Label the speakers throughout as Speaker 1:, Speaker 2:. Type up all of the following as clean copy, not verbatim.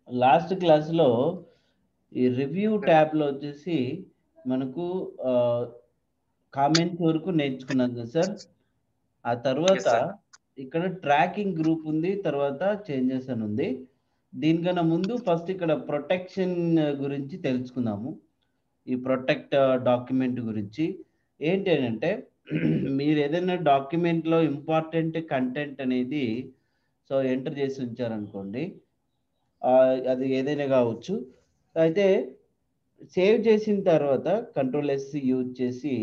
Speaker 1: Last క్లాస్లో ఈ review ట్యాబ్లో వచ్చేసి మనకు కామెంట్స్ వరకు నేర్చుకున్నాం కదా సార్. ఆ తర్వాత ఇక్కడ ట్రాకింగ్ గ్రూప్ ఉంది, తర్వాత చేంజెస్ అని ఉంది. దీనికన్నా ముందు ఫస్ట్ ఇక్కడ ప్రొటెక్షన్ గురించి తెలుసుకుందాము. ఈ ప్రొటెక్ట్ డాక్యుమెంట్ గురించి ఏంటి అని అంటే మీరు ఏదైనా డాక్యుమెంట్లో ఇంపార్టెంట్ కంటెంట్ అనేది సో ఎంటర్ చేసి ఉంచారనుకోండి, అది ఏదైనా కావచ్చు. అయితే సేవ్ చేసిన తర్వాత కంట్రోల్-S యూజ్ చేసి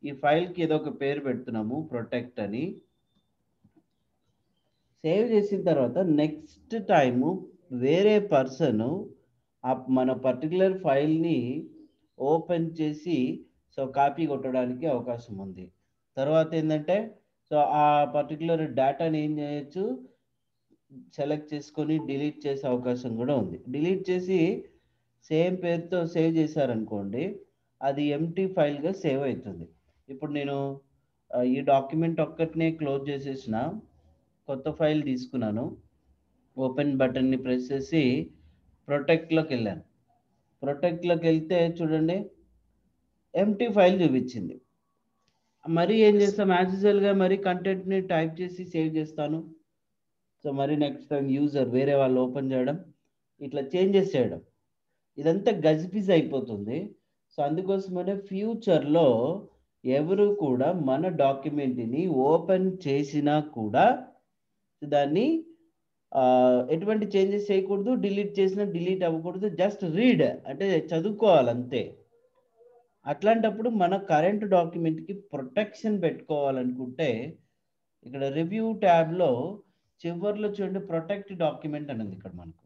Speaker 1: ఈ ఫైల్‌కి ఏదో ఒక పేరు పెడుతున్నాము ప్రొటెక్ట్ అని. సేవ్ చేసిన తర్వాత నెక్స్ట్ టైము వేరే పర్సను మన పర్టిక్యులర్ ఫైల్‌ని ఓపెన్ చేసి సో కాపీ కొట్టడానికి అవకాశం ఉంది. తర్వాత ఏందంటే సో ఆ పర్టిక్యులర్ డేటాని ఏం చేయొచ్చు, సెలెక్ట్ చేసుకొని డిలీట్ చేసే అవకాశం కూడా ఉంది. డిలీట్ చేసి సేమ్ పేరుతో సేవ్ చేశారనుకోండి, అది ఎంప్టీ ఫైల్‌గా సేవ్ అవుతుంది. ఇప్పుడు నేను ఈ డాక్యుమెంట్ ఒక్కటినే క్లోజ్ చేసేసిన, కొత్త ఫైల్ తీసుకున్నాను, ఓపెన్ బటన్ని ప్రెస్ చేసి ప్రొటెక్ట్‌లోకి వెళ్ళాను. ప్రొటెక్ట్‌లోకి వెళ్తే చూడండి ఎంప్టీ ఫైల్ చూపించింది. మరి ఏం చేస్తాం, యాజ్ యూజువల్‌గా మరి కంటెంట్‌ని టైప్ చేసి సేవ్ చేస్తాను. సో మరి నెక్స్ట్ టైం యూజర్ వేరే వాళ్ళు ఓపెన్ చేయడం, ఇట్లా చేంజెస్ చేయడం, ఇదంతా గజిబిజి అయిపోతుంది. సో అందుకోసమనే ఫ్యూచర్‌లో ఎవరు కూడా మన డాక్యుమెంట్‌ని ఓపెన్ చేసినా కూడా దాన్ని ఎటువంటి చేంజెస్ చేయకూడదు, డిలీట్ చేసినా డిలీట్ అవ్వకూడదు. జస్ట్ రీడ్ అంటే చదువుకోవాలి అంతే. అట్లాంటప్పుడు మన కరెంట్ డాక్యుమెంట్‌కి ప్రొటెక్షన్ పెట్టుకోవాలనుకుంటే ఇక్కడ రివ్యూ ట్యాబ్‌లో చివర్లో చూడండి ప్రొటెక్ట్ డాక్యుమెంట్ అని ఉంది ఇక్కడ మనకు.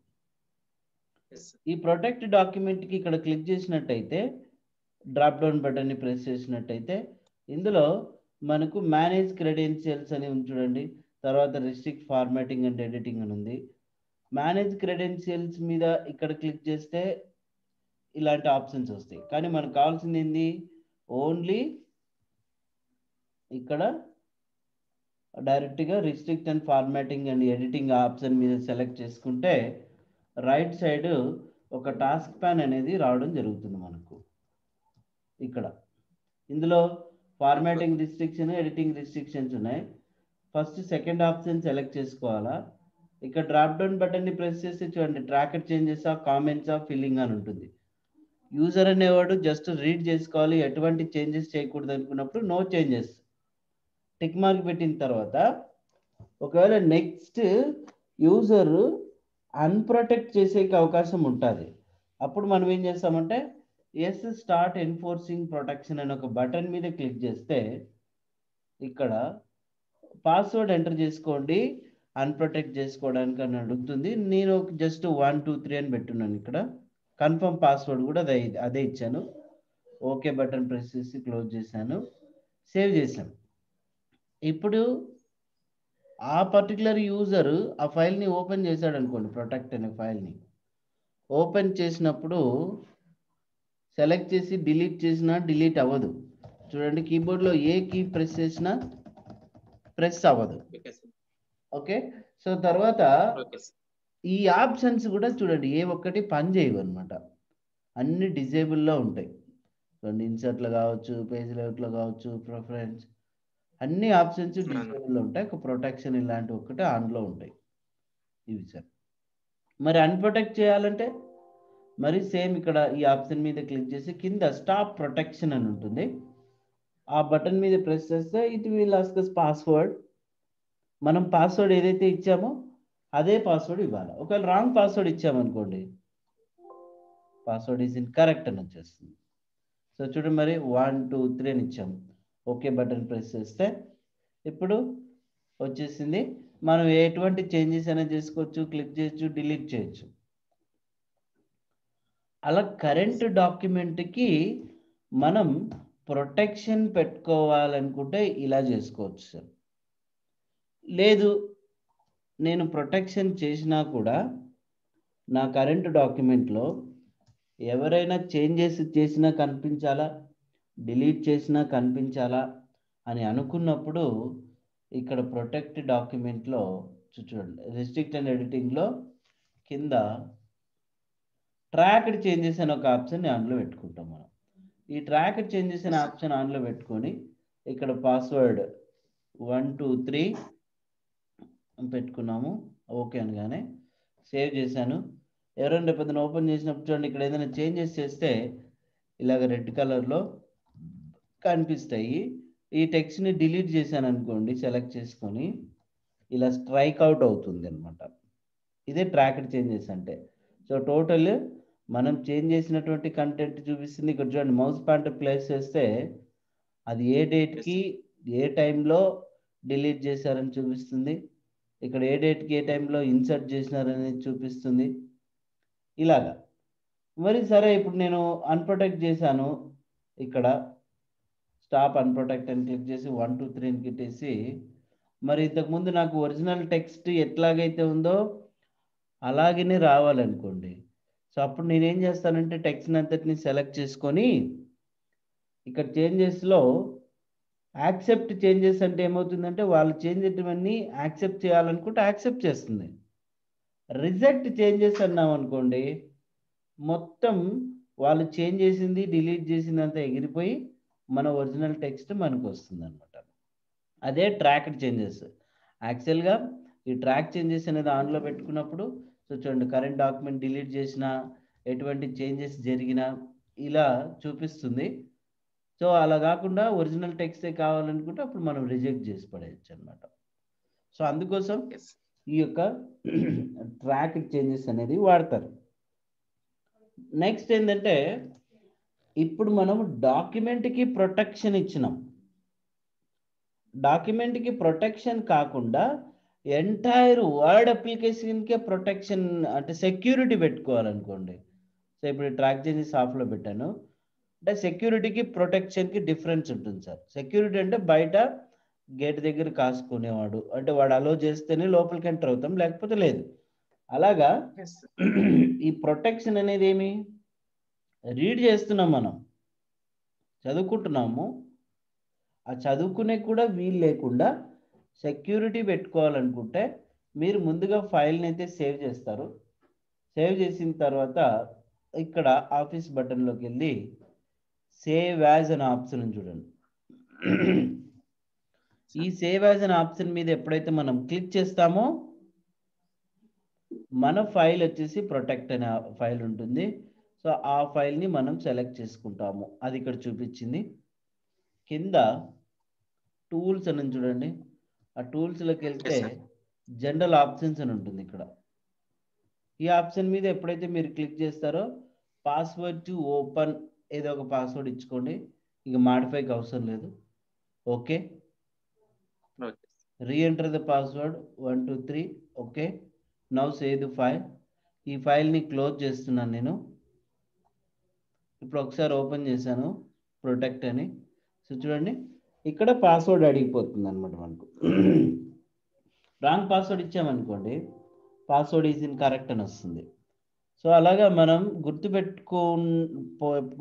Speaker 1: ఈ ప్రొటెక్ట్ డాక్యుమెంట్‌కి ఇక్కడ క్లిక్ చేసినట్టయితే డ్రాప్ డౌన్ బటన్ని ప్రెస్ చేసినట్టయితే ఇందులో మనకు మేనేజ్ క్రెడెన్షియల్స్ అని ఉంది చూడండి. తర్వాత రిస్ట్రిక్ట్ ఫార్మాటింగ్ అండ్ ఎడిటింగ్ అని ఉంది. మేనేజ్ క్రెడెన్షియల్స్ మీద ఇక్కడ క్లిక్ చేస్తే ఇలాంటి ఆప్షన్స్ వస్తాయి. కానీ మనకు కావాల్సింది ఏంది, ఓన్లీ ఇక్కడ డైరెక్ట్గా restrict and formatting and editing option మీద సెలెక్ట్ చేసుకుంటే రైట్ సైడ్ ఒక టాస్క్ ప్యాన్ అనేది రావడం జరుగుతుంది మనకు. ఇక్కడ ఇందులో ఫార్మాటింగ్ రిస్ట్రిక్షన్, ఎడిటింగ్ రిస్ట్రిక్షన్స్ ఉన్నాయి. ఫస్ట్ సెకండ్ ఆప్షన్ సెలెక్ట్ చేసుకోవాలా. ఇక్కడ డ్రాప్ డౌన్ బటన్ని ప్రెస్ చేసి చూడండి ట్రాకర్ చేంజెస్, కామెంట్స్, ఫిల్లింగ్ అని ఉంటుంది. యూజర్ అనేవాడు జస్ట్ రీడ్ చేసుకోవాలి, ఎటువంటి చేంజెస్ చేయకూడదు అనుకున్నప్పుడు నో చేంజెస్ టిక్ మార్క్ పెట్టిన తర్వాత ఒకవేళ నెక్స్ట్ యూజర్ అన్ప్రొటెక్ట్ చేసేకి అవకాశం ఉంటుంది. అప్పుడు మనం ఏం చేస్తామంటే ఎస్ స్టార్ట్ ఎన్ఫోర్సింగ్ ప్రొటెక్షన్ అనే ఒక బటన్ మీద క్లిక్ చేస్తే ఇక్కడ పాస్వర్డ్ ఎంటర్ చేసుకోండి అన్ప్రొటెక్ట్ చేసుకోవడానికి అని అడుగుతుంది. నేను జస్ట్ 1 2 3 అని పెట్టున్నాను. ఇక్కడ కన్ఫర్మ్ పాస్వర్డ్ కూడా అదే ఇచ్చాను. ఓకే బటన్ ప్రెస్ చేసి క్లోజ్ చేశాను, సేవ్ చేశాను. ఇప్పుడు ఆ పర్టికులర్ యూజర్ ఆ ఫైల్ని ఓపెన్ చేశాడు అనుకోండి, ప్రొటెక్ట్ అనే ఫైల్ని ఓపెన్ చేసినప్పుడు సెలెక్ట్ చేసి డిలీట్ చేసినా డిలీట్ అవ్వదు. చూడండి కీబోర్డ్లో ఏ కీ ప్రెస్ చేసినా ప్రెస్ అవ్వదు. ఓకే, సో తర్వాత ఈ ఆప్షన్స్ కూడా చూడండి ఏ ఒక్కటి పని చేయవు అనమాట, అన్ని డిజేబుల్లో ఉంటాయి. చూడండి ఇన్సర్ట్లో కావచ్చు, పేజ్ లేఅవుట్లో కావచ్చు, ప్రిఫరెన్స్, అన్ని ఆప్షన్స్ డిజేబుల్లో ఉంటాయి. ఒక ప్రొటెక్షన్ ఇలాంటి ఒక్కటి ఆన్లో ఉంటాయి ఇవి సార్. మరి అన్ప్రొటెక్ట్ చేయాలంటే మరి సేమ్ ఇక్కడ ఈ ఆప్షన్ మీద క్లిక్ చేసి కింద స్టాప్ ప్రొటెక్షన్ అని ఉంటుంది, ఆ బటన్ మీద ప్రెస్ చేస్తే it will ask us password. మనం పాస్వర్డ్ ఏదైతే ఇచ్చామో అదే పాస్వర్డ్ ఇవ్వాలి. ఒకవేళ రాంగ్ పాస్వర్డ్ ఇచ్చామనుకోండి పాస్వర్డ్ ఈజ్ ఇన్కరెక్ట్ అని వచ్చేస్తుంది. సో చూడండి మరి 1 2 3 అని ఇచ్చాము, ఓకే బటన్ ప్రెస్ చేస్తే ఇప్పుడు వచ్చేసింది. మనం ఎటువంటి చేంజెస్ అయినా చేసుకోవచ్చు, క్లిక్ చేయొచ్చు, డిలీట్ చేయొచ్చు. అలా కరెంట్ డాక్యుమెంట్కి మనం ప్రొటెక్షన్ పెట్టుకోవాలనుకుంటే ఇలా చేసుకోవచ్చు సార్. లేదు నేను ప్రొటెక్షన్ చేసినా కూడా నా కరెంట్ డాక్యుమెంట్లో ఎవరైనా చేంజెస్ చేసినా కనిపించాలా, డిలీట్ చేసినా కనిపించాలా అని అనుకున్నప్పుడు ఇక్కడ ప్రొటెక్ట్ డాక్యుమెంట్లో చూడండి రిస్ట్రిక్ట్ అండ్ ఎడిటింగ్లో కింద ట్రాక్డ్ చేంజెస్ అనే ఒక ఆప్షన్ ఆన్లో పెట్టుకుంటాం మనం. ఈ ట్రాక్డ్ చేంజెస్ అనే ఆప్షన్ ఆన్లో పెట్టుకొని ఇక్కడ పాస్వర్డ్ 123 పెట్టుకున్నాము. ఓకే అనగానే సేవ్ చేశాను. ఎవరైనా రేపు ఓపెన్ చేసినప్పుడు చూడండి, ఇక్కడ ఏదైనా చేంజెస్ చేస్తే ఇలాగ రెడ్ కలర్లో కనిపిస్తాయి. ఈ టెక్స్ట్ని డిలీట్ చేశాను అనుకోండి, సెలెక్ట్ చేసుకొని ఇలా స్ట్రైక్ అవుట్ అవుతుంది అనమాట. ఇదే ట్రాక్డ్ చేంజెస్ అంటే. సో టోటల్ మనం చేంజ్ చేసినటువంటి కంటెంట్ చూపిస్తుంది. ఇక్కడ చూడండి, మౌస్ పాయింటర్ ప్లేస్ చేస్తే అది ఏ డేట్కి ఏ టైంలో డిలీట్ చేశారని చూపిస్తుంది. ఇక్కడ ఏ డేట్కి ఏ టైంలో ఇన్సర్ట్ చేసినారనేది చూపిస్తుంది. ఇలాగా మరి సరే, ఇప్పుడు నేను అన్ప్రొటెక్ట్ చేశాను. ఇక్కడ స్టాప్ అన్ప్రొటెక్ట్ అని క్లిక్ చేసి 1 2 3 అని కిట్టేసి, మరి ఇంతకుముందు నాకు ఒరిజినల్ టెక్స్ట్ ఎట్లాగైతే ఉందో అలాగనే రావాలనుకోండి. సో అప్పుడు నేనేం చేస్తానంటే టెక్స్ట్ అంతటిని సెలెక్ట్ చేసుకొని ఇక్కడ చేంజెస్లో యాక్సెప్ట్ చేంజెస్ అంటే ఏమవుతుందంటే వాళ్ళు చేంజ్ చేయటమన్నీ యాక్సెప్ట్ చేయాలనుకుంటే యాక్సెప్ట్ చేస్తుంది. రిజెక్ట్ చేంజెస్ అన్నాం అనుకోండి, మొత్తం వాళ్ళు చేంజ్ చేసింది డిలీట్ చేసిందంతా ఎగిరిపోయి మన ఒరిజినల్ టెక్స్ట్ మనకు వస్తుంది అనమాట. అదే ట్రాక్డ్ చేంజెస్. యాక్చువల్గా ఈ ట్రాక్ చేంజెస్ అనేది ఆన్లో పెట్టుకున్నప్పుడు సో చూడండి, కరెంట్ డాక్యుమెంట్ డిలీట్ చేసిన, ఎటువంటి చేంజెస్ జరిగినా ఇలా చూపిస్తుంది. సో అలా కాకుండా ఒరిజినల్ టెక్స్టే కావాలనుకుంటే అప్పుడు మనం రిజెక్ట్ చేసి పడేయచ్చు అనమాట. సో అందుకోసం ఈ యొక్క ట్రాక్ చేంజెస్ అనేది వాడతారు. నెక్స్ట్ ఏంటంటే, ఇప్పుడు మనం డాక్యుమెంట్కి ప్రొటెక్షన్ ఇచ్చినాం. డాక్యుమెంట్కి ప్రొటెక్షన్ కాకుండా ఎంటైర్ వర్డ్ అప్లికేషన్కే ప్రొటెక్షన్ అంటే సెక్యూరిటీ పెట్టుకోవాలనుకోండి. సో ఇప్పుడు ట్రాక్ చేంజెస్ ఆఫ్లో పెట్టాను అంటే సెక్యూరిటీకి ప్రొటెక్షన్కి డిఫరెన్స్ ఉంటుంది సార్. సెక్యూరిటీ అంటే బయట గేట్ దగ్గర కాసుకునేవాడు, అంటే వాడు అలో చేస్తేనే లోపలికి ఎంటర్ అవుతాం, లేకపోతే లేదు. అలాగా ఈ ప్రొటెక్షన్ అనేది ఏమి, రీడ్ చేస్తున్నాం మనం, చదువుకుంటున్నాము, ఆ చదువుకునే కూడా వీలు లేకుండా సెక్యూరిటీ పెట్టుకోవాలనుకుంటే మీరు ముందుగా ఫైల్ని అయితే సేవ్ చేస్తారు. సేవ్ చేసిన తర్వాత ఇక్కడ ఆఫీస్ బటన్లోకి వెళ్ళి సేవ్ యాజ్ అనే ఆప్షన్ చూడండి. ఈ సేవ్ యాజ్ అనే ఆప్షన్ మీద ఎప్పుడైతే మనం క్లిక్ చేస్తామో మన ఫైల్ వచ్చేసి ప్రొటెక్ట్ అనే ఫైల్ ఉంటుంది. సో ఆ ఫైల్ని మనం సెలెక్ట్ చేసుకుంటాము. అది ఇక్కడ చూపించింది. కింద టూల్స్ అని చూడండి, ఆ టూల్స్లోకి వెళ్తే జనరల్ ఆప్షన్స్ అని ఉంటుంది. ఇక్కడ ఈ ఆప్షన్ మీద ఎప్పుడైతే మీరు క్లిక్ చేస్తారో పాస్వర్డ్ టు ఓపెన్ ఏదో ఒక పాస్వర్డ్ ఇచ్చుకోండి, ఇక మాడిఫైకి అవసరం లేదు. Okay, re-enter the password 1 2 3. Okay, now save the file. ఈ ఫైల్ని క్లోజ్ చేస్తున్నాను నేను. ఇప్పుడు ఒకసారి ఓపెన్ చేశాను ప్రొటెక్ట్ అని. సో చూడండి, ఇక్కడ పాస్వర్డ్ అడిగిపోతుంది అనమాట. మనకు రాంగ్ పాస్వర్డ్ ఇచ్చామనుకోండి, పాస్వర్డ్ ఈజ్ ఇన్ కరెక్ట్ అని వస్తుంది. సో అలాగా మనం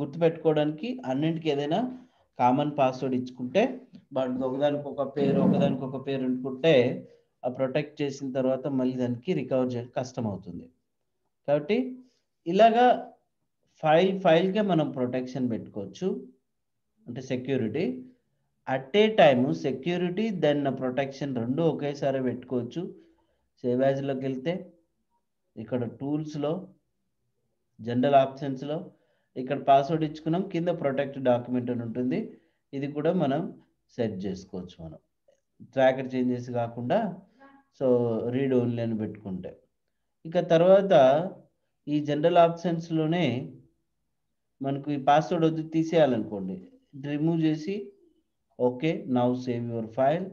Speaker 1: గుర్తుపెట్టుకోవడానికి అన్నింటికి ఏదైనా కామన్ పాస్వర్డ్ ఇచ్చుకుంటే, ఒకదానికి ఒక పేరు అనుకుంటే ఆ ప్రొటెక్ట్ చేసిన తర్వాత మళ్ళీ దానికి రికవర్ చేయడం కష్టం అవుతుంది. కాబట్టి ఇలాగా ఫైల్కే మనం ప్రొటెక్షన్ పెట్టుకోవచ్చు, అంటే security. At a time security then protection రెండు ఒకేసారి పెట్టుకోవచ్చు. సేవ్ యాజ్లోకి వెళ్తే ఇక్కడ టూల్స్లో జనరల్ ఆప్షన్స్లో ఇక్కడ పాస్వర్డ్ ఇచ్చుకున్నాం, కింద ప్రొటెక్ట్ డాక్యుమెంట్ అని ఉంటుంది. ఇది కూడా మనం సెట్ చేసుకోవచ్చు. మనం ట్రాకర్ చేంజెస్ కాకుండా సో రీడ్ ఓన్లీ అని పెట్టుకుంటే. ఇక తర్వాత ఈ జనరల్ ఆప్షన్స్లోనే మనకు ఈ పాస్వర్డ్ వద్దు తీసేయాలనుకోండి, రిమూవ్ చేసి okay now save your file.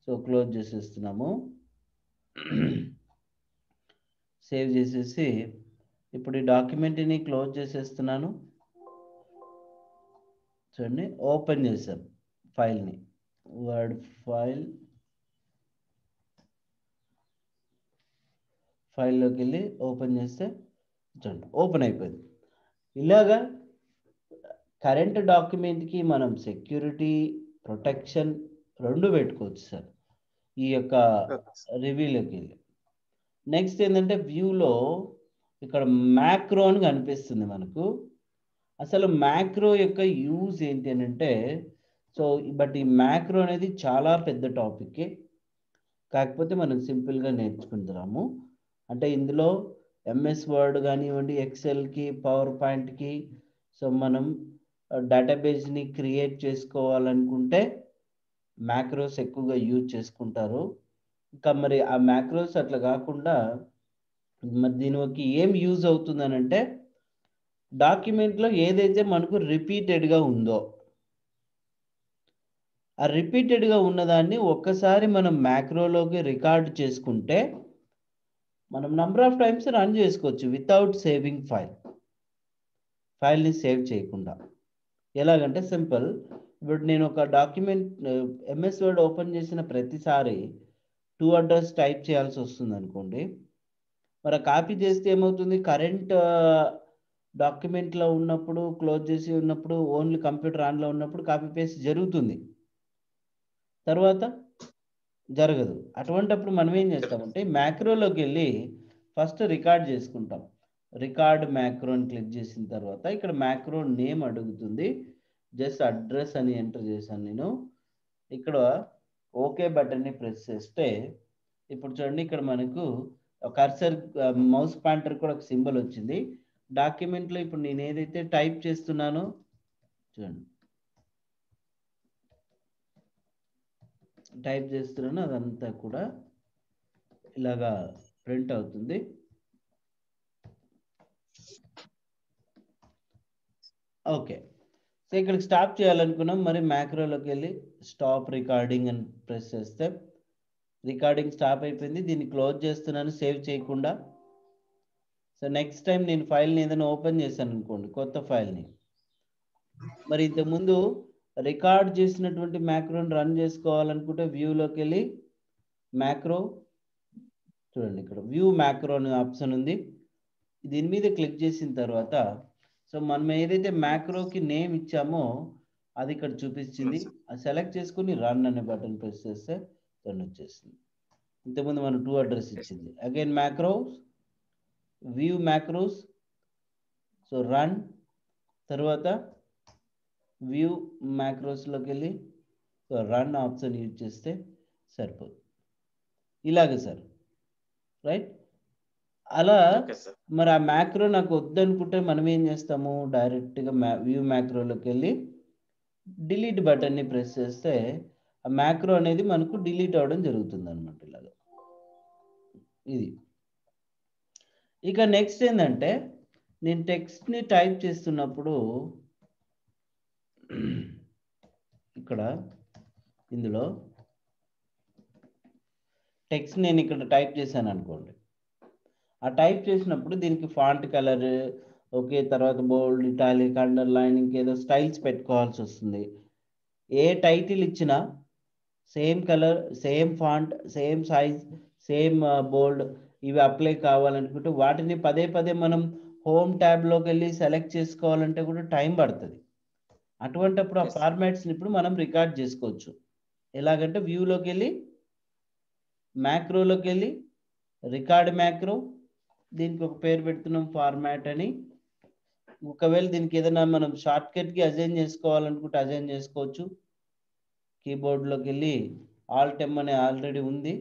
Speaker 1: So close చేసేస్తున్నాము. సేవ్ చేసేసి ఇప్పుడు ఈ డాక్యుమెంట్ని క్లోజ్ చేసేస్తున్నాను. చూడండి, ఓపెన్ చేసాం ఫైల్ని, వర్డ్ ఫైల్లోకి వెళ్ళి ఓపెన్ చేస్తే చూడండి ఓపెన్ అయిపోయింది. ఇలాగా కరెంట్ డాక్యుమెంట్కి మనం సెక్యూరిటీ ప్రొటెక్షన్ రెండు పెట్టుకోవచ్చు సార్ ఈ యొక్క రివ్యూలోకి వెళ్ళి. నెక్స్ట్ ఏంటంటే వ్యూలో ఇక్కడ మ్యాక్రో అని కనిపిస్తుంది మనకు. అసలు మ్యాక్రో యొక్క యూజ్ ఏంటి అని అంటే, సో బట్ ఈ మ్యాక్రో అనేది చాలా పెద్ద టాపిక్, కాకపోతే మనం సింపుల్గా నేర్చుకుంటున్నాము. అంటే ఇందులో ఎంఎస్ వర్డ్ కానివ్వండి, ఎక్సెల్కి, పవర్ పాయింట్కి, సో మనం డేటాబేస్ని క్రియేట్ చేసుకోవాలనుకుంటే మ్యాక్రోస్ ఎక్కువగా యూజ్ చేసుకుంటారు. ఇంకా మరి ఆ మ్యాక్రోస్ అట్లా కాకుండా మరి దీనికి ఏం యూజ్ అవుతుందని అంటే, డాక్యుమెంట్లో ఏదైతే మనకు రిపీటెడ్గా ఉందో ఆ రిపీటెడ్గా ఉన్నదాన్ని ఒక్కసారి మనం మ్యాక్రోలోకి రికార్డ్ చేసుకుంటే మనం నంబర్ ఆఫ్ టైమ్స్ రన్ చేసుకోవచ్చు వితౌట్ సేవింగ్ ఫైల్ని సేవ్ చేయకుండా. ఎలాగంటే సింపుల్, ఇప్పుడు నేను ఒక డాక్యుమెంట్ ఎంఎస్ వర్డ్ ఓపెన్ చేసిన ప్రతిసారి 2 అడ్రస్ టైప్ చేయాల్సి వస్తుంది అనుకోండి. మరి కాపీ చేస్తే ఏమవుతుంది, కరెంట్ డాక్యుమెంట్లో ఉన్నప్పుడు, క్లోజ్ చేసి ఉన్నప్పుడు, ఓన్లీ కంప్యూటర్ ఆన్లో ఉన్నప్పుడు కాపీ పేస్ట్ జరుగుతుంది, తర్వాత జరగదు. అటువంటప్పుడు మనం ఏం చేస్తామంటే మ్యాక్రోలోకి వెళ్ళి ఫస్ట్ రికార్డ్ చేసుకుంటాం. రికార్డ్ మ్యాక్రో అని క్లిక్ చేసిన తర్వాత ఇక్కడ మ్యాక్రో నేమ్ అడుగుతుంది, జస్ట్ అడ్రస్ అని ఎంటర్ చేశాను నేను. ఇక్కడ ఓకే బటన్ని ప్రెస్ చేస్తే ఇప్పుడు చూడండి ఇక్కడ మనకు కర్సర్ మౌస్ పాయింటర్ కూడా ఒక సింబల్ వచ్చింది. డాక్యుమెంట్లో ఇప్పుడు నేను ఏదైతే టైప్ చేస్తున్నానో చూడండి, టైప్ చేస్తున్నానో అదంతా కూడా ఇలాగా ప్రింట్ అవుతుంది. ఓకే, సో ఇక్కడికి స్టాప్ చేయాలనుకున్నాం, మరి మ్యాక్రోలోకి వెళ్ళి స్టాప్ రికార్డింగ్ అని ప్రెస్ చేస్తే రికార్డింగ్ స్టాప్ అయిపోయింది. దీన్ని క్లోజ్ చేస్తున్నాను సేవ్ చేయకుండా. సో నెక్స్ట్ టైం నేను ఫైల్ని ఏదైనా ఓపెన్ చేశాను అనుకోండి, కొత్త ఫైల్ని, మరి ఇంతకుముందు రికార్డ్ చేసినటువంటి మ్యాక్రోని రన్ చేసుకోవాలనుకుంటే వ్యూలోకి వెళ్ళి మ్యాక్రో, చూడండి ఇక్కడ వ్యూ మ్యాక్రో అనే ఆప్షన్ ఉంది, దీని మీద క్లిక్ చేసిన తర్వాత సో మనం ఏదైతే మ్యాక్రోకి నేమ్ ఇచ్చామో అది ఇక్కడ చూపించింది, అది సెలెక్ట్ చేసుకుని రన్ అనే బటన్ ప్రెస్ చేస్తే రన్ వచ్చేస్తుంది. ఇంతకుముందు మనం 2 అడ్రస్ ఇచ్చింది. Again macros, view macros, so run, తర్వాత వ్యూ మ్యాక్రోస్లోకి వెళ్ళి సో రన్ ఆప్షన్ యూజ్ చేస్తే సరిపోతుంది. ఇలాగే సార్, రైట్. అలా మరి ఆ మ్యాక్రో నాకు వద్దనుకుంటే మనం ఏం చేస్తాము, డైరెక్ట్గా వ్యూ మ్యాక్రోలోకి వెళ్ళి డిలీట్ బటన్ని ప్రెస్ చేస్తే ఆ మ్యాక్రో అనేది మనకు డిలీట్ అవ్వడం జరుగుతుంది అనమాట. ఇలాగా ఇది. ఇక నెక్స్ట్ ఏంటంటే, నేను టెక్స్ట్ని టైప్ చేస్తున్నప్పుడు ఇక్కడ ఇందులో టెక్స్ట్ నేను ఇక్కడ టైప్ చేశాను అనుకోండి, ఆ టైప్ చేసినప్పుడు దీనికి ఫాంట్ కలర్ ఓకే, తర్వాత బోల్డ్, ఇటాలిక్, అండర్లైన్, ఇంకేదో స్టైల్స్ పెట్టుకోవాల్సి వస్తుంది. ఏ టైటిల్ ఇచ్చినా same colour, same font, same size, same bold ఇవి అప్లై కావాలనుకుంటే వాటిని పదే పదే మనం హోమ్ ట్యాబ్లోకి వెళ్ళి సెలెక్ట్ చేసుకోవాలంటే కూడా టైం పడుతుంది. అటువంటప్పుడు ఆ ఫార్మాట్స్ని ఇప్పుడు మనం రికార్డ్ చేసుకోవచ్చు. ఎలాగంటే వ్యూలోకి వెళ్ళి మ్యాక్రోలోకి వెళ్ళి రికార్డ్ మ్యాక్రో, దీనికి ఒక పేరు పెడుతున్నాం ఫార్మాట్ అని. ఒకవేళ దీనికి ఏదైనా మనం షార్ట్కట్కి అజైన్ చేసుకోవాలనుకుంటే అజైన్ చేసుకోవచ్చు. కీబోర్డ్లోకి వెళ్ళి ఆల్ట్ ఎమ్ అనే ఆల్రెడీ ఉంది,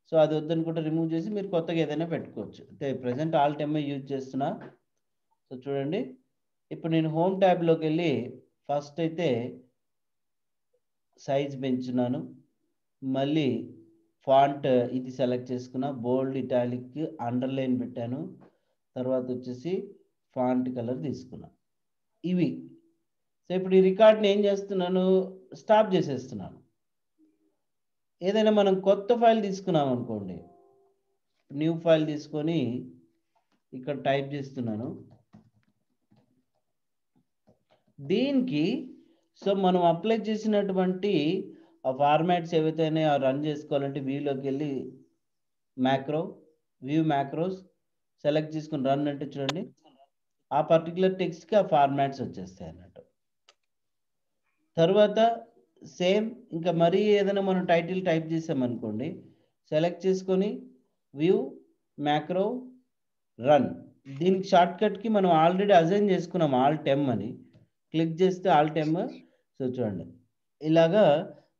Speaker 1: సో అది వద్దనుకుంటే రిమూవ్ చేసి మీరు కొత్తగా ఏదైనా పెట్టుకోవచ్చు. అయితే ప్రజెంట్ ఆల్ట్ ఎమ్ యూజ్ చేస్తున్నా. సో చూడండి, ఇప్పుడు నేను హోమ్ ట్యాబ్లోకి వెళ్ళి ఫస్ట్ అయితే సైజ్ పెంచున్నాను, మళ్ళీ ఫాంట్ ఇది సెలెక్ట్ చేసుకున్నా, బోల్డ్, ఇటాలిక్, అండర్లైన్ పెట్టాను, తర్వాత వచ్చేసి ఫాంట్ కలర్ తీసుకున్నా. ఇవి సో ఇప్పుడు ఈ రికార్డ్ని ఏం చేస్తున్నాను, స్టాప్ చేసేస్తున్నాను. ఏదైనా మనం కొత్త ఫైల్ తీసుకున్నాం అనుకోండి, న్యూ ఫైల్ తీసుకొని ఇక్కడ టైప్ చేస్తున్నాను, దీనికి సో మనం అప్లై చేసినటువంటి ఆ ఫార్మాట్స్ ఏవైతే రన్ చేసుకోవాలంటే వ్యూలోకి వెళ్ళి మ్యాక్రో, వ్యూ మ్యాక్రోస్ సెలెక్ట్ చేసుకుని రన్ అంటే చూడండి ఆ పర్టికులర్ టెక్స్ట్కి ఆ ఫార్మాట్స్ వచ్చేస్తాయి అన్నట్టు. తర్వాత సేమ్ ఇంకా మరీ ఏదైనా మనం టైటిల్ టైప్ చేసామనుకోండి, సెలెక్ట్ చేసుకొని వ్యూ మ్యాక్రో రన్, దీనికి షార్ట్ కట్ కి మనం ఆల్రెడీ అసైన్ చేసుకున్నాం ఆల్ టెమ్ అని. క్లిక్ చేస్తే ఆల్ టెమ్. సో చూడండి ఇలాగా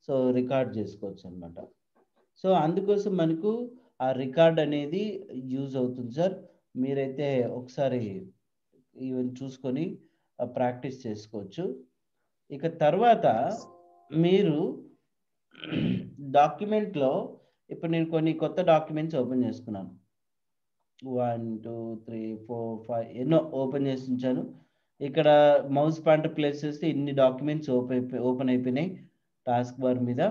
Speaker 1: సో రికార్డ్ చేసుకోవచ్చు అనమాట. సో అందుకోసం మనకు ఆ రికార్డ్ అనేది యూజ్ అవుతుంది సార్. మీరైతే ఒకసారి ఈవెన్ చూసుకొని ప్రాక్టీస్ చేసుకోవచ్చు. ఇక తర్వాత మీరు డాక్యుమెంట్లో ఇప్పుడు నేను కొన్ని కొత్త డాక్యుమెంట్స్ ఓపెన్ చేసుకున్నాను. 1 2 3 4 5 ఎన్నో ఓపెన్ చేసి ఉంచాను. ఇక్కడ మౌస్ పాయింటర్ ప్లేస్ చేస్తే ఇన్ని డాక్యుమెంట్స్ ఓపెన్ అయిపోయినాయి టాస్క్ బార్ మీద.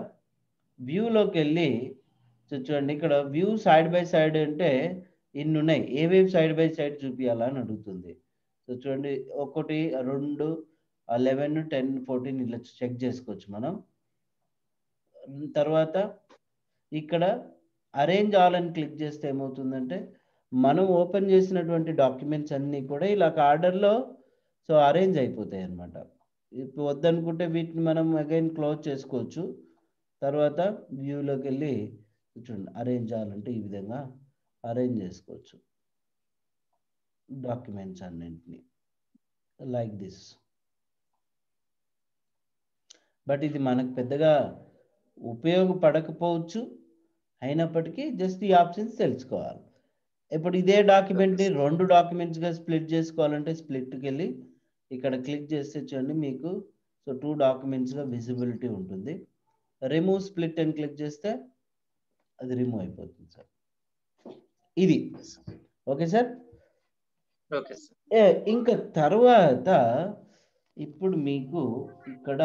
Speaker 1: వ్యూలోకి వెళ్ళి చూడండి ఇక్కడ వ్యూ సైడ్ బై సైడ్ అంటే ఇన్ని ఉన్నాయి. ఏవేవి సైడ్ బై సైడ్ చూపించాలని అడుగుతుంది. సో చూడండి 1 2 11 10 14 ఇట్లా చెక్ చేసుకోవచ్చు మనం. తర్వాత ఇక్కడ అరేంజ్ ఆల్ అని క్లిక్ చేస్తే ఏమవుతుందంటే మనం ఓపెన్ చేసినటువంటి డాక్యుమెంట్స్ అన్నీ కూడా ఇలా ఆర్డర్లో సో అరేంజ్ అయిపోతాయి అన్నమాట. ఇప్పుడు వద్దనుకుంటే వీటిని మనం అగైన్ క్లోజ్ చేసుకోవచ్చు. తర్వాత వ్యూలోకి వెళ్ళి చూడండి అరేంజ్ ఆల్ అంటే ఈ విధంగా అరేంజ్ చేసుకోవచ్చు డాక్యుమెంట్స్ అన్నింటినీ లైక్ దిస్. బట్ ఇది మనకు పెద్దగా ఉపయోగపడకపోవచ్చు, అయినప్పటికీ జస్ట్ ఈ ఆప్షన్స్ తెలుసుకోవాలి. ఇప్పుడు ఇదే డాక్యుమెంట్ని 2 డాక్యుమెంట్స్గా స్ప్లిట్ చేసుకోవాలంటే స్ప్లిట్కి వెళ్ళి ఇక్కడ క్లిక్ చేస్తే చూడండి మీకు సో 2 డాక్యుమెంట్స్గా విజిబిలిటీ ఉంటుంది. రిమూవ్ స్ప్లిట్ అని క్లిక్ చేస్తే అది రిమూవ్ అయిపోతుంది సార్. ఇది ఓకే సార్.
Speaker 2: Okay sir.
Speaker 1: ఇంకా తర్వాత ఇప్పుడు మీకు ఇక్కడ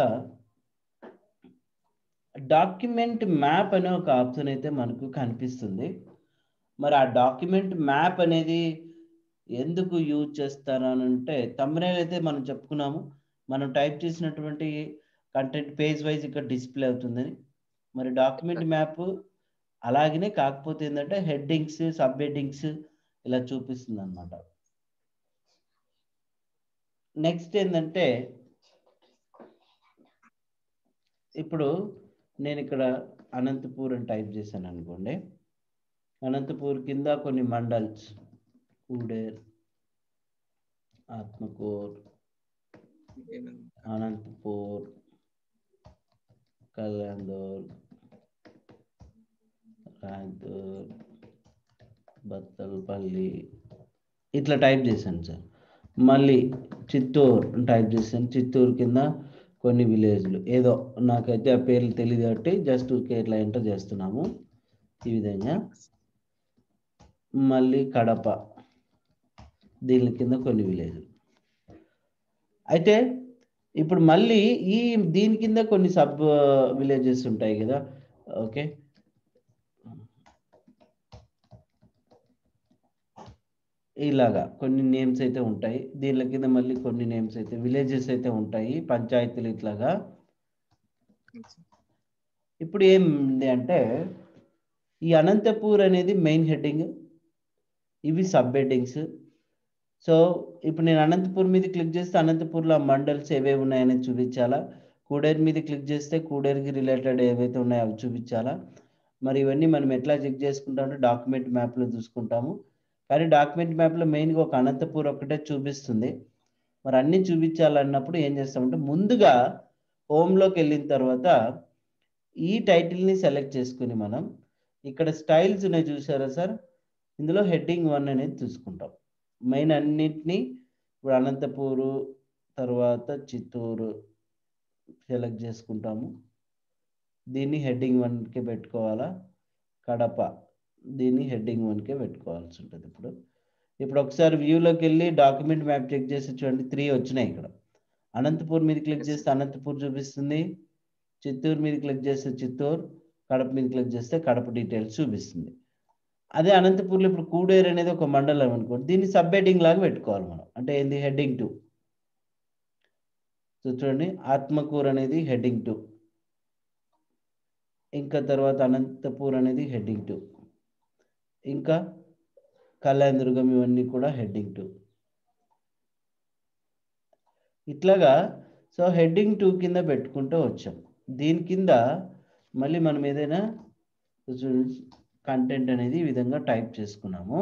Speaker 1: డాక్యుమెంట్ మ్యాప్ అనే ఒక ఆప్షన్ అయితే మనకు కనిపిస్తుంది. మరి ఆ డాక్యుమెంట్ మ్యాప్ అనేది ఎందుకు యూజ్ చేస్తారని అంటే థంబ్నెయిల్ అయితే మనం చెప్పుకున్నాము, మనం టైప్ చేసినటువంటి కంటెంట్ పేజ్ వైజ్ ఇక్కడ డిస్ప్లే అవుతుందని. మరి డాక్యుమెంట్ మ్యాప్ అలాగనే కాకపోతే ఏంటంటే హెడ్డింగ్స్ సబ్ హెడ్డింగ్స్ ఇలా చూపిస్తుంది అనమాట. నెక్స్ట్ ఏంటంటే ఇప్పుడు నేను ఇక్కడ అనంతపూర్ అని టైప్ చేశాను అనుకోండి. అనంతపూర్ కింద కొన్ని మండల్స్ కూడేర్, ఆత్మకూర్, అనంతపూర్, కళ్యాణ్దూర్, రాయదూర్, బత్తలపల్లి ఇట్లా టైప్ చేశాను సార్. మళ్ళీ చిత్తూరు టైప్ చేశాను. చిత్తూరు కింద కొన్ని విలేజ్లు ఏదో నాకైతే ఆ పేర్లు తెలియదు కాబట్టి జస్ట్ ఇట్లా ఎంటర్ చేస్తున్నాము ఈ విధంగా. మళ్ళీ కడప, దీని కింద కొన్ని విలేజ్లు. అయితే ఇప్పుడు మళ్ళీ దీని కింద కొన్ని సబ్ విలేజెస్ ఉంటాయి కదా. ఓకే, ఇలాగా కొన్ని నేమ్స్ అయితే ఉంటాయి. దీని కింద మళ్ళీ కొన్ని నేమ్స్ అయితే విలేజెస్ అయితే ఉంటాయి, పంచాయతీలు ఇట్లాగా. ఇప్పుడు ఏంది అంటే ఈ అనంతపూర్ అనేది మెయిన్ హెడ్డింగ్, ఇవి సబ్ హెడ్డింగ్స్. సో ఇప్పుడు నేను అనంతపూర్ మీద క్లిక్ చేస్తే అనంతపూర్లో మండల్స్ ఏవేవి ఉన్నాయనేది చూపించాలా. కూడేరు మీద క్లిక్ చేస్తే కూడేరుకి రిలేటెడ్ ఏవైతే ఉన్నాయో అవి చూపించాలా. మరి ఇవన్నీ మనం ఎట్లా చెక్ చేసుకుంటామంటే డాక్యుమెంట్ మ్యాప్లో చూసుకుంటాము. కానీ డాక్యుమెంట్ మ్యాప్లో మెయిన్గా ఒక అనంతపూర్ ఒకటే చూపిస్తుంది. మరి అన్నీ చూపించాలన్నప్పుడు ఏం చేస్తామంటే ముందుగా హోమ్లోకి వెళ్ళిన తర్వాత ఈ టైటిల్ని సెలెక్ట్ చేసుకుని మనం ఇక్కడ స్టైల్స్ ఉన్నాయి చూసారా సార్, ఇందులో హెడ్డింగ్ 1 అనేది చూసుకుంటాం. మెయిన్ అన్నిటినీ ఇప్పుడు అనంతపూరు తర్వాత చిత్తూరు సెలెక్ట్ చేసుకుంటాము. దీన్ని హెడ్డింగ్ 1కే పెట్టుకోవాలా. కడప దీన్ని హెడ్డింగ్ 1కే పెట్టుకోవాల్సి ఉంటుంది. ఇప్పుడు ఒకసారి వ్యూలోకి వెళ్ళి డాక్యుమెంట్ మ్యాప్ చెక్ చేసి చూడండి 3 వచ్చినాయి. ఇక్కడ అనంతపూర్ మీద క్లిక్ చేస్తే అనంతపూర్ చూపిస్తుంది, చిత్తూరు మీద క్లిక్ చేస్తే చిత్తూరు, కడప మీద క్లిక్ చేస్తే కడప డీటెయిల్స్ చూపిస్తుంది. అదే అనంతపూర్లో ఇప్పుడు కూడేరు అనేది ఒక మండలం అనుకోండి, దీన్ని సబ్ హెడ్డింగ్ లాగా పెట్టుకోవాలి మనం. అంటే ఏంది హెడ్డింగ్ 2. సో చూడండి ఆత్మకూర్ అనేది హెడ్డింగ్ 2, ఇంకా తర్వాత అనంతపూర్ అనేది హెడ్డింగ్ 2, ఇంకా కళ్యాణదుర్గం ఇవన్నీ కూడా హెడ్డింగ్ 2. ఇట్లాగా సో హెడ్డింగ్ 2 కింద పెట్టుకుంటూ వచ్చాం. దీని కింద మళ్ళీ మనం ఏదైనా కంటెంట్ అనేది ఈ విధంగా టైప్ చేసుకున్నాము.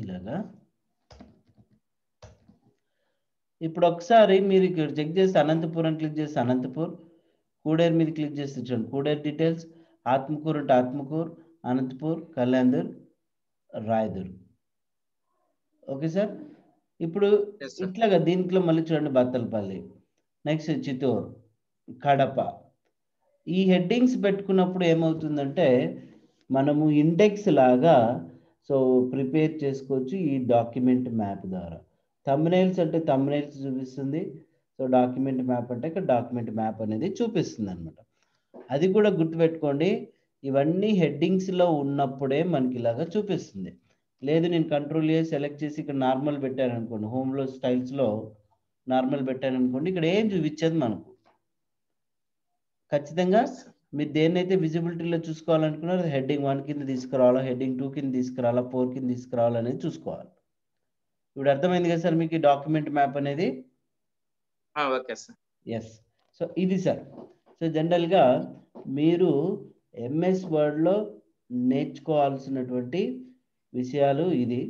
Speaker 1: ఇలాగా. ఇప్పుడు ఒకసారి మీరు ఇక్కడ చెక్ చేసి అనంతపూర్ అని క్లిక్ చేసి అనంతపూర్, కూడేరు మీద క్లిక్ చేసి చూడండి కూడేరు డీటెయిల్స్, ఆత్మకూరు అంటే ఆత్మకూరు, అనంతపూర్, కళ్యాణ్దూర్, రాయదుర్. Okay sir. ఇప్పుడు
Speaker 2: Yes, sir.
Speaker 1: ఇట్లాగా దీంట్లో మళ్ళీ చూడండి బత్తలపల్లి, నెక్స్ట్ చిత్తూరు, కడప. ఈ హెడ్డింగ్స్ పెట్టుకున్నప్పుడు ఏమవుతుందంటే మనము ఇండెక్స్ లాగా సో ప్రిపేర్ చేసుకోవచ్చు ఈ డాక్యుమెంట్ మ్యాప్ ద్వారా. థంబ్నెయిల్స్ అంటే థంబ్నెయిల్స్ చూపిస్తుంది, సో డాక్యుమెంట్ మ్యాప్ అంటే ఇక్కడ డాక్యుమెంట్ మ్యాప్ అనేది చూపిస్తుంది అనమాట. అది కూడా గుర్తుపెట్టుకోండి, ఇవన్నీ హెడ్డింగ్స్లో ఉన్నప్పుడే మనకి ఇలాగా చూపిస్తుంది. లేదు నేను కంట్రోల్ ఏ సెలెక్ట్ చేసి ఇక్కడ నార్మల్ పెట్టాను అనుకోండి, హోమ్లో స్టైల్స్లో నార్మల్ పెట్టాను అనుకోండి, ఇక్కడ ఏం చూపించదు మనకు. ఖచ్చితంగా
Speaker 2: Yes, sir.
Speaker 1: మీరు దేన్నైతే విజిబిలిటీలో చూసుకోవాలనుకున్నారో హెడ్డింగ్ 1 కింద తీసుకురావాలా, హెడ్డింగ్ 2 కింద తీసుకురావాలా, 4 కింద తీసుకురావాలా అనేది చూసుకోవాలి. ఇప్పుడు అర్థమైంది కదా సార్ మీకు డాక్యుమెంట్ మ్యాప్ అనేది?
Speaker 2: Okay, sir.
Speaker 1: ఎస్. సో ఇది సార్. సో జనరల్గా మీరు ఎంఎస్ వర్డ్లో నేర్చుకోవాల్సినటువంటి విషయాలు ఇది.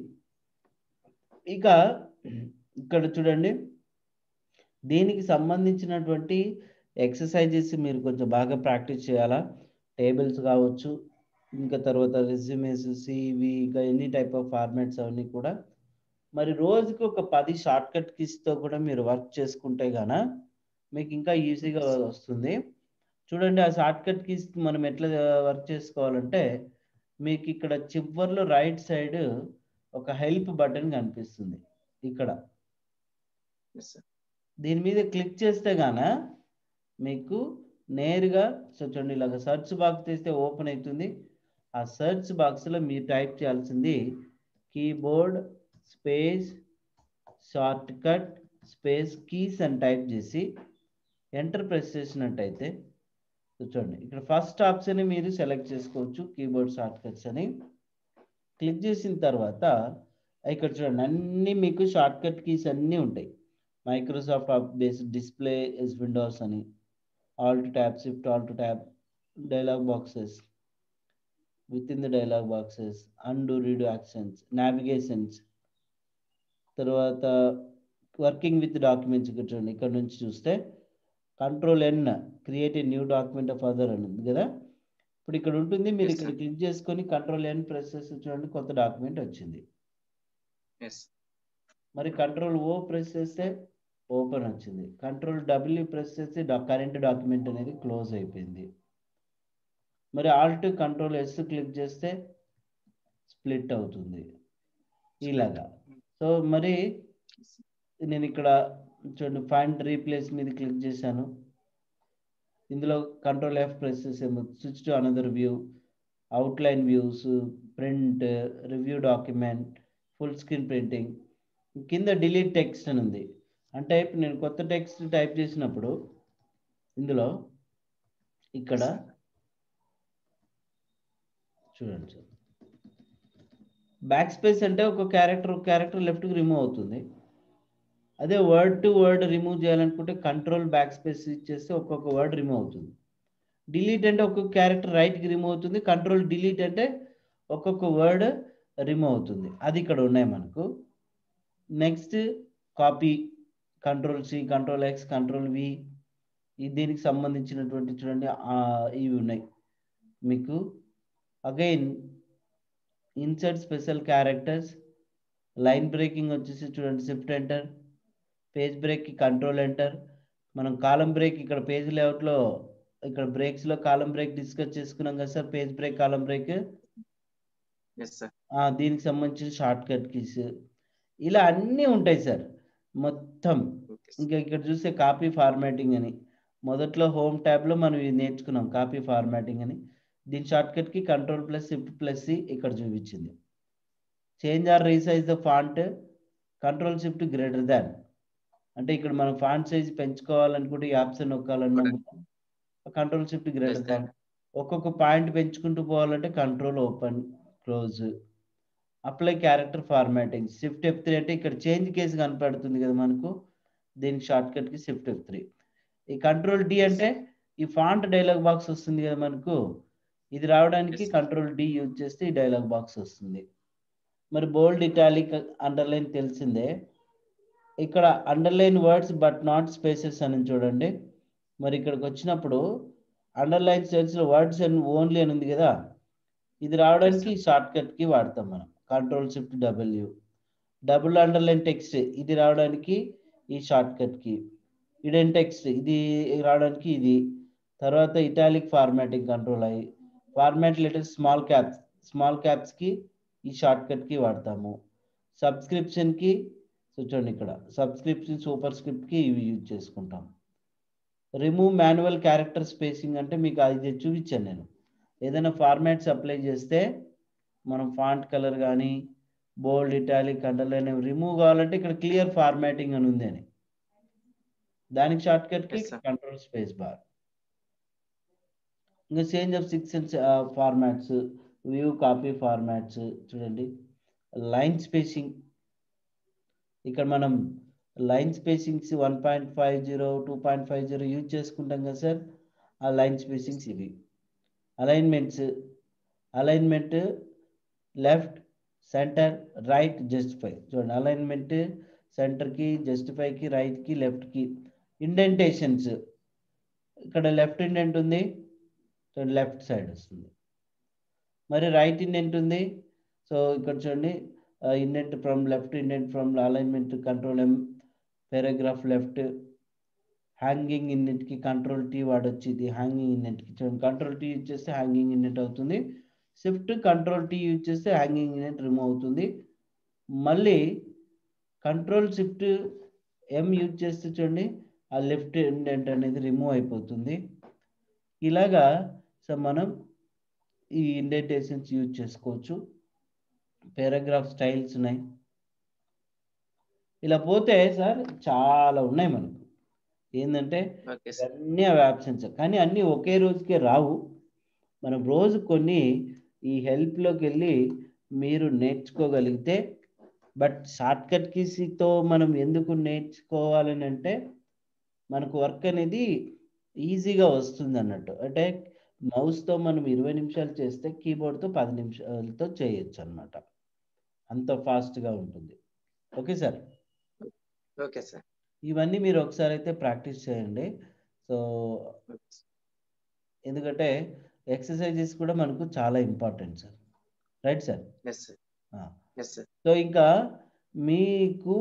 Speaker 1: ఇక ఇక్కడ చూడండి, దీనికి సంబంధించినటువంటి ఎక్సర్సైజెస్ మీరు కొంచెం బాగా ప్రాక్టీస్ చేయాలా. టేబుల్స్ కావచ్చు, ఇంకా తర్వాత రెజ్యూమేస్, సివి, ఇంకా ఎనీ టైప్ ఆఫ్ ఫార్మాట్స్ అవన్నీ కూడా. మరి రోజుకి ఒక 10 షార్ట్ కట్ కీస్తో కూడా మీరు వర్క్ చేసుకుంటే గాన మీకు ఇంకా ఈజీగా వస్తుంది. చూడండి ఆ షార్ట్ కట్ కీస్ మనం ఎట్లా వర్క్ చేసుకోవాలంటే, మీకు ఇక్కడ చివర్లో రైట్ సైడ్ ఒక హెల్ప్ బటన్ కనిపిస్తుంది ఇక్కడ.
Speaker 2: Yes, sir.
Speaker 1: దీని మీద క్లిక్ చేస్తే గాన మీకు నేరుగా సో చూడండి ఇలాగ సెర్చ్ బాక్స్ తీస్తే ఓపెన్ అవుతుంది. ఆ సెర్చ్ బాక్స్లో మీరు టైప్ చేయాల్సింది keyboard space short cut space keys అని టైప్ చేసి ఎంటర్ ప్రెస్ చేసినట్టయితే చూడండి ఇక్కడ ఫస్ట్ ఆప్షన్ మీరు సెలెక్ట్ చేసుకోవచ్చు, కీబోర్డ్ షార్ట్ కట్స్ అని. క్లిక్ చేసిన తర్వాత ఇక్కడ చూడండి అన్నీ మీకు షార్ట్ కట్ కీస్ అన్నీ ఉంటాయి. Microsoft based display is Windows అని, alt tab, shift alt tab, dialog boxes, within the dialog boxes, undo redo actions, navigations, తర్వాత వర్కింగ్ విత్ డాక్యుమెంట్స్. ఇక్కడ చూడండి ఇక్కడ నుంచి చూస్తే control N create a new document of other అని ఉంది కదా. ఇప్పుడు ఇక్కడ ఉంటుంది, మీరు
Speaker 2: Yes,
Speaker 1: ఇక్కడ
Speaker 2: sir.
Speaker 1: క్లిక్ చేసుకొని కంట్రోల్ ఎన్ ప్రెస్ చేసి చూడండి కొత్త డాక్యుమెంట్ వచ్చింది.
Speaker 2: Yes.
Speaker 1: మరి కంట్రోల్ ఓ ప్రెస్ చేస్తే ఓపెన్ వచ్చింది. కంట్రోల్ డబ్ల్యూ ప్రెస్ చేస్తే కరెంట్ డాక్యుమెంట్ అనేది క్లోజ్ అయిపోయింది. మరి ఆల్ట్ కంట్రోల్ ఎస్ క్లిక్ చేస్తే స్ప్లిట్ అవుతుంది ఇలాగా. సో మరి నేను ఇక్కడ చూడండి ఫైండ్ రీప్లేస్ మీద క్లిక్ చేశాను. ఇందులో కంట్రోల్ ఎఫ్ ప్రెస్ చేసేమో switch to another view, outline views, print, review document, full screen printing. కింద డిలీట్ టెక్స్ట్ అని ఉంది. అంటే ఇప్పుడు నేను కొత్త టెక్స్ట్ టైప్ చేసినప్పుడు ఇందులో ఇక్కడ చూడండి సార్, బ్యాక్ స్పేస్ అంటే ఒక క్యారెక్టర్ లెఫ్ట్కి రిమూవ్ అవుతుంది. అదే వర్డ్ టు వర్డ్ రిమూవ్ చేయాలనుకుంటే కంట్రోల్ బ్యాక్ స్పేస్ ఇచ్చేస్తే ఒక్కొక్క వర్డ్ రిమూవ్ అవుతుంది. డిలీట్ అంటే ఒక్కొక్క క్యారెక్టర్ రైట్కి రిమూవ్ అవుతుంది. కంట్రోల్ డిలీట్ అంటే ఒక్కొక్క వర్డ్ రిమూవ్ అవుతుంది. అది ఇక్కడ ఉన్నాయి మనకు. Next copy, control C, control X, control V. దీనికి సంబంధించినటువంటి చూడండి ఇవి ఉన్నాయి మీకు. Again insert special characters, line breaking వచ్చేసి చూడండి షిఫ్ట్ ఎంటర్, పేజ్ బ్రేక్కి కంట్రోల్ ఎంటర్. మనం కాలం బ్రేక్ ఇక్కడ పేజ్ లేఅవుట్లో ఇక్కడ బ్రేక్స్లో కాలం బ్రేక్ డిస్కస్ చేసుకున్నాం కదా సార్, పేజ్ బ్రేక్, కాలం బ్రేక్.
Speaker 2: Yes, sir.
Speaker 1: దీనికి సంబంధించిన షార్ట్ కట్ కీస్ ఇలా అన్నీ ఉంటాయి సార్ మొత్తం.
Speaker 2: Okay, sir.
Speaker 1: ఇంకా ఇక్కడ చూస్తే కాపీ ఫార్మాటింగ్ అని మొదట్లో హోమ్ ట్యాబ్లో మనం ఇది నేర్చుకున్నాం, కాపీ ఫార్మాటింగ్ అని. దీని షార్ట్ కట్కి control plus shift plus C ఇక్కడ చూపించింది. Change or resize the font, control shift greater than. అంటే ఇక్కడ మనం ఫాంట్ సైజ్ పెంచుకోవాలనుకుంటే ఈ ఆప్షన్ నొక్కాలన్నా కంట్రోల్ షిఫ్ట్ గ్రేటర్ దాన్. ఒక్కొక్క పాయింట్ పెంచుకుంటూ పోవాలంటే control open close. Apply character formatting, shift F3 అంటే ఇక్కడ చేంజ్ కేసు కనపడుతుంది కదా మనకు, దీనికి షార్ట్ కట్కి షిఫ్ట్ F3. ఈ కంట్రోల్ డి అంటే ఈ ఫాంట్ డైలాగ్ బాక్స్ వస్తుంది కదా మనకు, ఇది రావడానికి కంట్రోల్ డి యూజ్ చేస్తే ఈ డైలాగ్ బాక్స్ వస్తుంది. మరి బోల్డ్, ఇటాలిక్, అండర్లైన్ తెలిసిందే. ఇక్కడ underline words but not spaces అని చూడండి. మరి ఇక్కడికి వచ్చినప్పుడు అండర్లైన్ సెల్స్లో వర్డ్స్ అండ్ ఓన్లీ అని ఉంది కదా, ఇది రావడానికి షార్ట్ కట్కి వాడతాం మనం Ctrl+Shift+W. డబుల్ అండర్లైన్ టెక్స్ట్ ఇది రావడానికి ఈ షార్ట్ కట్కి, ఇడెన్ టెక్స్ట్ ఇది రావడానికి ఇది, తర్వాత ఇటాలిక్ ఫార్మాటింగ్ కంట్రోల్ అయ్యి, ఫార్మాట్ లెటర్స్ స్మాల్ క్యాప్స్కి ఈ షార్ట్ కట్కి వాడతాము. సబ్స్క్రిప్షన్కి చూడండి ఇక్కడ సబ్స్క్రిప్షన్ సూపర్ స్క్రిప్ట్కి ఇవి యూజ్ చేసుకుంటాం. రిమూవ్ మాన్యువల్ క్యారెక్టర్ స్పేసింగ్ అంటే మీకు అది చూపించాను నేను. ఏదైనా ఫార్మాట్స్ అప్లై చేస్తే మనం ఫాంట్ కలర్ కానీ బోల్డ్, ఇటాలిక్, అండర్లైన్ రిమూవ్ కావాలంటే ఇక్కడ క్లియర్ ఫార్మాటింగ్ అని ఉంది అని, దానికి షార్ట్ కట్కి Ctrl+Space+. ఇంకా change of 6 formats, view copy formats చూడండి. లైన్ స్పేసింగ్, ఇక్కడ మనం లైన్ స్పేసింగ్స్ 1.50 2.50 యూజ్ చేసుకుంటాం కదా సార్, ఆ లైన్ స్పేసింగ్స్ ఇవి. Alignment left, centre, right, justify చూడండి. అలైన్మెంట్ సెంటర్కి, జస్టిఫైకి, రైట్కి, లెఫ్ట్కి. ఇండెంటేషన్స్, ఇక్కడ లెఫ్ట్ ఇండెంట్ ఉంది, లెఫ్ట్ సైడ్ వస్తుంది. మరి రైట్ ఇండెంట్ ఉంది, సో ఇక్కడ చూడండి indent from left, indent from alignment Ctrl+M, paragraph left. Hanging ఇండెంట్కి Ctrl+T వాడొచ్చు, ఇది హ్యాంగింగ్ ఇండెంట్కి చూడండి. Ctrl+T యూజ్ చేస్తే హ్యాంగింగ్ ఇండెంట్ అవుతుంది. షిఫ్ట్ Ctrl+T యూజ్ చేస్తే హ్యాంగింగ్ ఇండెంట్ రిమూవ్ అవుతుంది. మళ్ళీ Ctrl+Shift+M యూజ్ చేస్తే చూడండి ఆ లెఫ్ట్ ఇండెంట్ అనేది రిమూవ్ అయిపోతుంది. ఇలాగా సో మనం ఈ ఇండెంటేషన్స్ యూజ్ చేసుకోవచ్చు. పారాగ్రాఫ్ స్టైల్స్ ఉన్నాయి. ఇలా పోతే సార్ చాలా ఉన్నాయి మనకు. ఏంటంటే అన్నీ అవి ఆప్షన్స్, కానీ అన్నీ ఒకే రోజుకే రావు. మనం రోజు కొన్ని ఈ హెల్ప్లోకి వెళ్ళి మీరు నేర్చుకోగలిగితే, బట్ షార్ట్ కట్ కీస్తో మనం ఎందుకు నేర్చుకోవాలని అంటే మనకు వర్క్ అనేది ఈజీగా వస్తుంది అన్నట్టు. అంటే మౌస్తో మనం 20 నిమిషాలు చేస్తే కీబోర్డ్తో 10 నిమిషాలతో చేయొచ్చు అన్నమాట, అంత ఫాస్ట్గా ఉంటుంది. Okay sir.
Speaker 2: Okay sir.
Speaker 1: ఇవన్నీ మీరు ఒకసారి అయితే ప్రాక్టీస్ చేయండి. సో ఎందుకంటే ఎక్సర్సైజెస్ కూడా మనకు చాలా important sir. Right sir.
Speaker 2: Yes sir.
Speaker 1: So ఇంకా మీకు